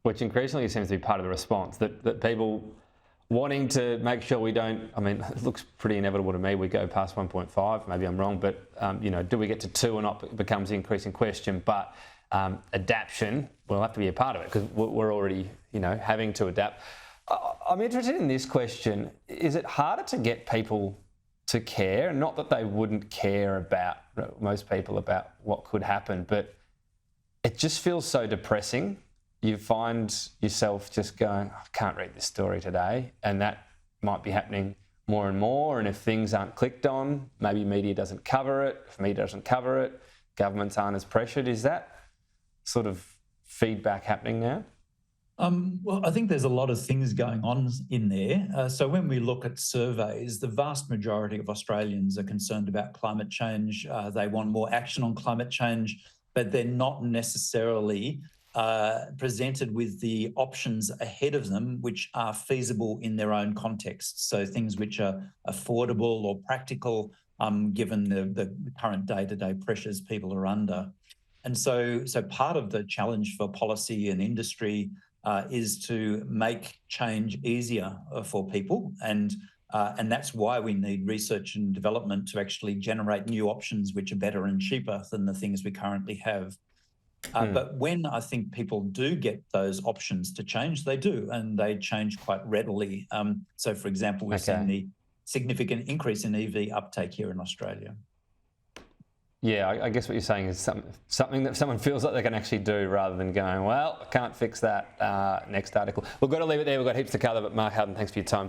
which increasingly seems to be part of the response, that people wanting to make sure we don't, I mean, it looks pretty inevitable to me, we go past 1.5, maybe I'm wrong, but, do we get to 2 or not becomes the increasing question. But adaptation will have to be a part of it because we're already, having to adapt. I'm interested in this question. Is it harder to get people to care? Not that they wouldn't care about, most people, about what could happen, but it just feels so depressing. You find yourself just going, I can't read this story today. And that might be happening more and more. And if things aren't clicked on, maybe media doesn't cover it. If media doesn't cover it, governments aren't as pressured. Is that sort of feedback happening now? Well, I think there's a lot of things going on in there. So when we look at surveys, the vast majority of Australians are concerned about climate change. They want more action on climate change, but they're not necessarily presented with the options ahead of them which are feasible in their own context. So things which are affordable or practical given the current day-to-day pressures people are under. And so part of the challenge for policy and industry is to make change easier for people. And that's why we need research and development to actually generate new options which are better and cheaper than the things we currently have. But when I think people do get those options to change, they do, and they change quite readily. So, for example, we've seen the significant increase in EV uptake here in Australia. Yeah, I guess what you're saying is something that someone feels like they can actually do rather than going, well, I can't fix that. Next article. We've got to leave it there. We've got heaps to cover, but Mark Howden, thanks for your time.